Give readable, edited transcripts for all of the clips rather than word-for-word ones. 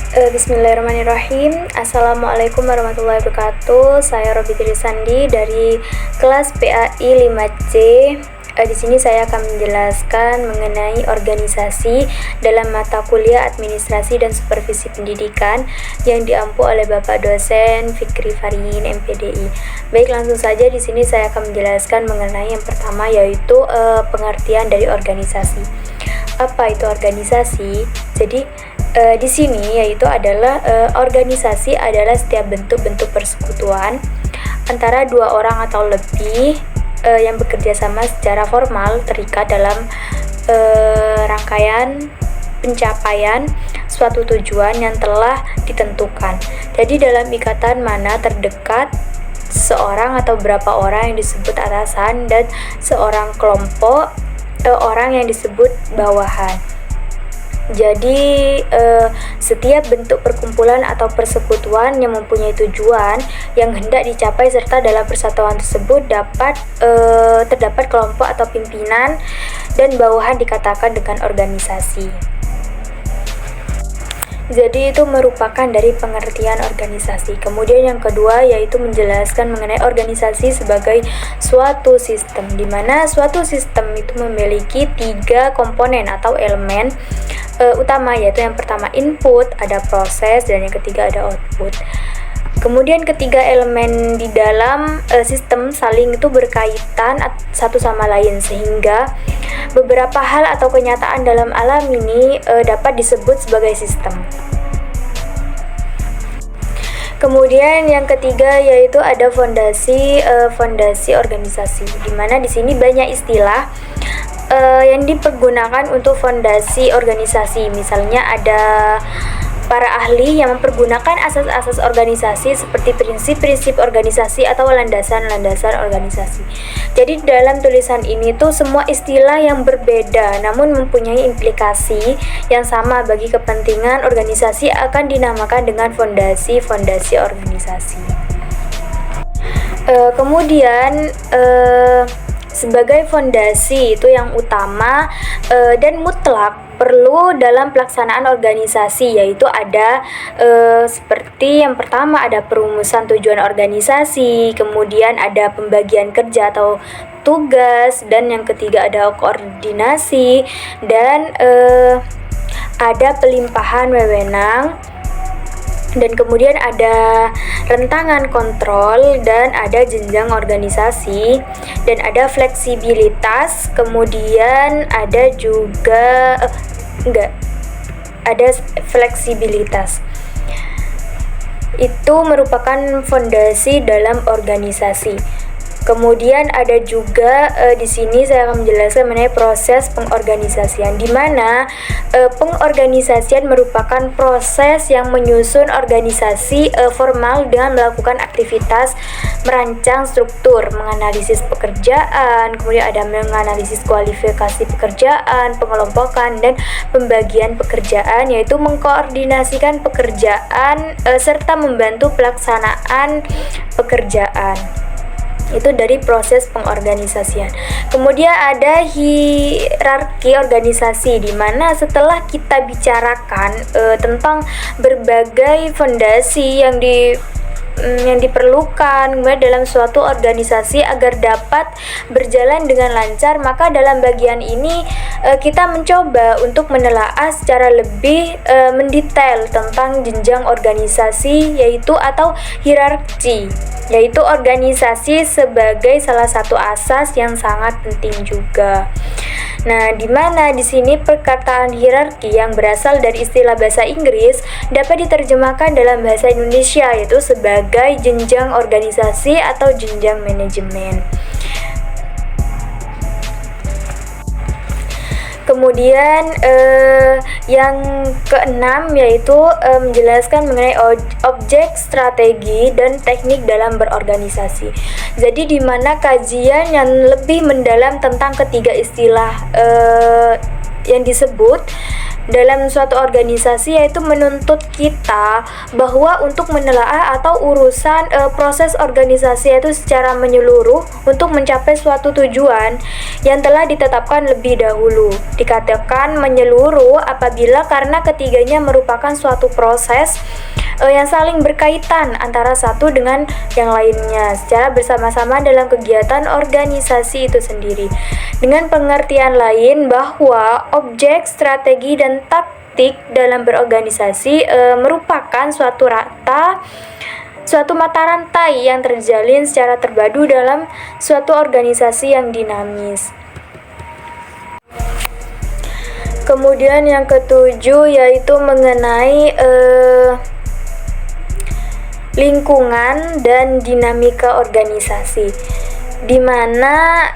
Bismillahirrahmanirrahim. Assalamualaikum warahmatullahi wabarakatuh. Saya Robi Trisandi dari kelas PAI 5C. Di sini saya akan menjelaskan mengenai organisasi dalam mata kuliah Administrasi dan Supervisi Pendidikan yang diampu oleh Bapak dosen Fikri Fariin MPDI. Baik, langsung saja di sini saya akan menjelaskan mengenai yang pertama, yaitu pengertian dari organisasi. Apa itu organisasi? Jadi di sini yaitu adalah organisasi adalah setiap bentuk-bentuk persekutuan antara dua orang atau lebih yang bekerja sama secara formal terikat dalam rangkaian pencapaian suatu tujuan yang telah ditentukan. Jadi dalam ikatan mana terdekat seorang atau beberapa orang yang disebut atasan dan seorang kelompok orang yang disebut bawahan. Jadi setiap bentuk perkumpulan atau persekutuan yang mempunyai tujuan yang hendak dicapai serta dalam persatuan tersebut terdapat kelompok atau pimpinan dan bawahan dikatakan dengan organisasi. Jadi itu merupakan dari pengertian organisasi. Kemudian yang kedua yaitu menjelaskan mengenai organisasi sebagai suatu sistem, di mana suatu sistem itu memiliki 3 komponen atau elemen utama, yaitu yang pertama input, ada proses, dan yang ketiga ada output. Kemudian ketiga elemen di dalam sistem saling itu berkaitan satu sama lain, sehingga beberapa hal atau kenyataan dalam alam ini dapat disebut sebagai sistem. Kemudian yang ketiga yaitu ada fondasi organisasi, di mana di sini banyak istilah yang dipergunakan untuk fondasi organisasi. Misalnya ada para ahli yang mempergunakan asas-asas organisasi seperti prinsip-prinsip organisasi atau landasan-landasan organisasi. Jadi dalam tulisan ini tuh semua istilah yang berbeda namun mempunyai implikasi yang sama bagi kepentingan organisasi akan dinamakan dengan fondasi-fondasi organisasi. Kemudian sebagai fondasi itu yang utama dan mutlak perlu dalam pelaksanaan organisasi, yaitu ada seperti yang pertama ada perumusan tujuan organisasi, kemudian ada pembagian kerja atau tugas, dan yang ketiga ada koordinasi, dan ada pelimpahan wewenang, dan kemudian ada rentangan kontrol, dan ada jenjang organisasi, dan ada fleksibilitas, kemudian ada juga ada fleksibilitas. Itu merupakan fondasi dalam organisasi. Kemudian ada juga di sini saya akan menjelaskan mengenai proses pengorganisasian, di mana pengorganisasian merupakan proses yang menyusun organisasi formal dengan melakukan aktivitas merancang struktur, menganalisis pekerjaan, kemudian ada menganalisis kualifikasi pekerjaan, pengelompokan, dan pembagian pekerjaan, yaitu mengkoordinasikan pekerjaan serta membantu pelaksanaan pekerjaan. Itu dari proses pengorganisasian. Kemudian ada hierarki organisasi, di mana setelah kita bicarakan tentang berbagai fondasi yang diperlukan dalam suatu organisasi agar dapat berjalan dengan lancar, maka dalam bagian ini kita mencoba untuk menelaah secara lebih mendetail tentang jenjang organisasi, yaitu atau hierarki, yaitu organisasi sebagai salah satu asas yang sangat penting juga. Nah, di mana di sini perkataan hierarki yang berasal dari istilah bahasa Inggris dapat diterjemahkan dalam bahasa Indonesia, yaitu sebagai jenjang organisasi atau jenjang manajemen. Kemudian yang keenam yaitu menjelaskan mengenai objek, strategi, dan teknik dalam berorganisasi. Jadi di mana kajian yang lebih mendalam tentang ketiga istilah yang disebut dalam suatu organisasi, yaitu menuntut kita bahwa untuk menelaah atau urusan proses organisasi itu secara menyeluruh untuk mencapai suatu tujuan yang telah ditetapkan lebih dahulu. Dikatakan menyeluruh apabila karena ketiganya merupakan suatu proses yang saling berkaitan antara satu dengan yang lainnya secara bersama-sama dalam kegiatan organisasi itu sendiri. Dengan pengertian lain bahwa objek, strategi, dan taktik dalam berorganisasi merupakan suatu mata rantai yang terjalin secara terpadu dalam suatu organisasi yang dinamis. Kemudian yang ketujuh yaitu mengenai lingkungan dan dinamika organisasi, di mana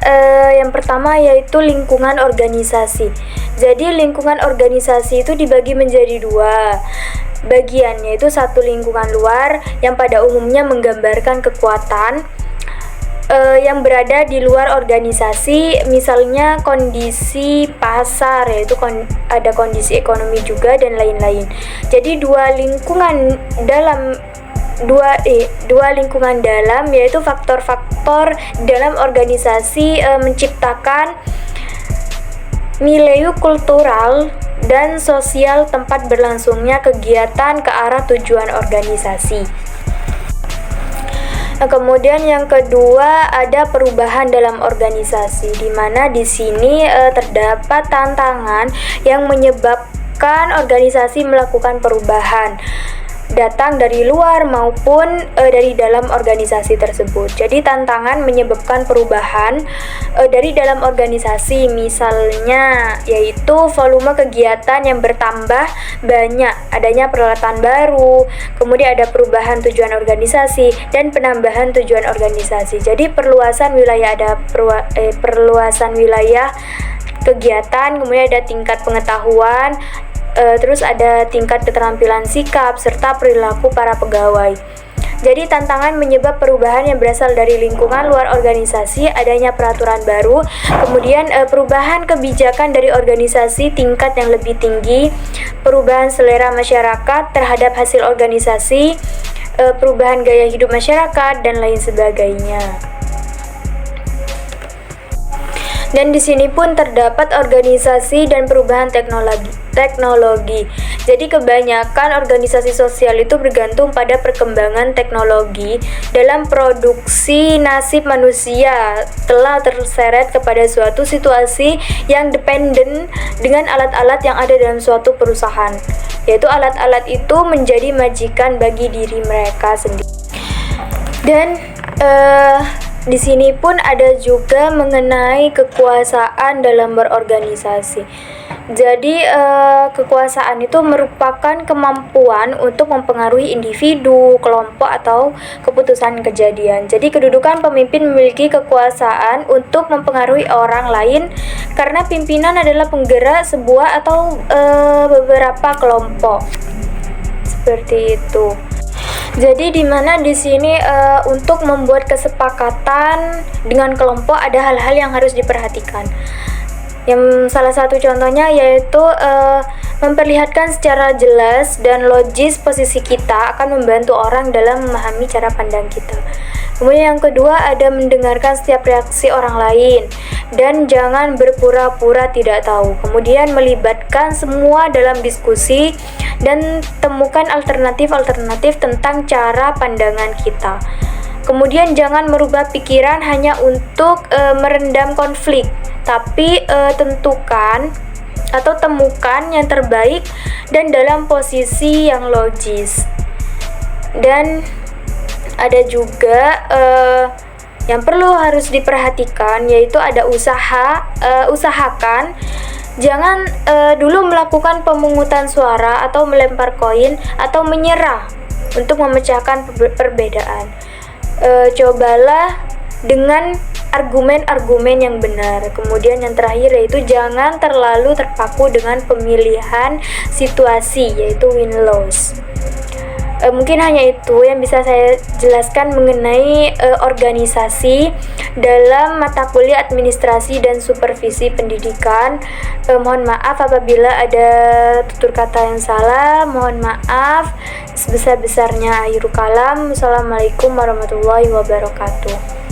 yang pertama yaitu lingkungan organisasi. Jadi lingkungan organisasi itu dibagi menjadi dua bagian, yaitu satu lingkungan luar yang pada umumnya menggambarkan kekuatan yang berada di luar organisasi, misalnya kondisi pasar, yaitu ada kondisi ekonomi juga dan lain-lain. Jadi dua lingkungan dalam yaitu faktor-faktor dalam organisasi menciptakan milieu kultural dan sosial tempat berlangsungnya kegiatan ke arah tujuan organisasi. Nah, kemudian yang kedua ada perubahan dalam organisasi, di mana di sini terdapat tantangan yang menyebabkan organisasi melakukan perubahan, datang dari luar maupun dari dalam organisasi tersebut. Jadi tantangan menyebabkan perubahan dari dalam organisasi, misalnya yaitu volume kegiatan yang bertambah banyak, adanya peralatan baru, kemudian ada perubahan tujuan organisasi dan penambahan tujuan organisasi. Jadi perluasan wilayah, perluasan wilayah kegiatan, kemudian ada tingkat pengetahuan, terus ada tingkat keterampilan sikap serta perilaku para pegawai. Jadi tantangan menyebab perubahan yang berasal dari lingkungan luar organisasi, adanya peraturan baru, kemudian perubahan kebijakan dari organisasi tingkat yang lebih tinggi, perubahan selera masyarakat terhadap hasil organisasi, perubahan gaya hidup masyarakat dan lain sebagainya. Dan di sini pun terdapat organisasi dan perubahan teknologi. Jadi kebanyakan organisasi sosial itu bergantung pada perkembangan teknologi dalam produksi. Nasib manusia telah terseret kepada suatu situasi yang dependen dengan alat-alat yang ada dalam suatu perusahaan, yaitu alat-alat itu menjadi majikan bagi diri mereka sendiri. Dan di sini pun ada juga mengenai kekuasaan dalam berorganisasi. Jadi kekuasaan itu merupakan kemampuan untuk mempengaruhi individu, kelompok, atau keputusan kejadian. Jadi kedudukan pemimpin memiliki kekuasaan untuk mempengaruhi orang lain karena pimpinan adalah penggerak sebuah atau beberapa kelompok. Seperti itu. Jadi di mana di sini untuk membuat kesepakatan dengan kelompok ada hal-hal yang harus diperhatikan. Yang salah satu contohnya yaitu memperlihatkan secara jelas dan logis posisi kita akan membantu orang dalam memahami cara pandang kita. Kemudian yang kedua ada mendengarkan setiap reaksi orang lain dan jangan berpura-pura tidak tahu. Kemudian melibatkan semua dalam diskusi dan temukan alternatif-alternatif tentang cara pandangan kita. Kemudian jangan merubah pikiran hanya untuk merendam konflik, tapi tentukan atau temukan yang terbaik dan dalam posisi yang logis. Dan ada juga yang perlu harus diperhatikan yaitu ada usahakan jangan dulu melakukan pemungutan suara atau melempar koin atau menyerah untuk memecahkan perbedaan. Cobalah dengan argumen-argumen yang benar. Kemudian yang terakhir yaitu jangan terlalu terpaku dengan pemilihan situasi, yaitu win-loss. Mungkin hanya itu yang bisa saya jelaskan mengenai organisasi dalam mata kuliah administrasi dan supervisi pendidikan. Mohon maaf apabila ada tutur kata yang salah, mohon maaf sebesar-besarnya. Akhirul kalam. Assalamualaikum warahmatullahi wabarakatuh.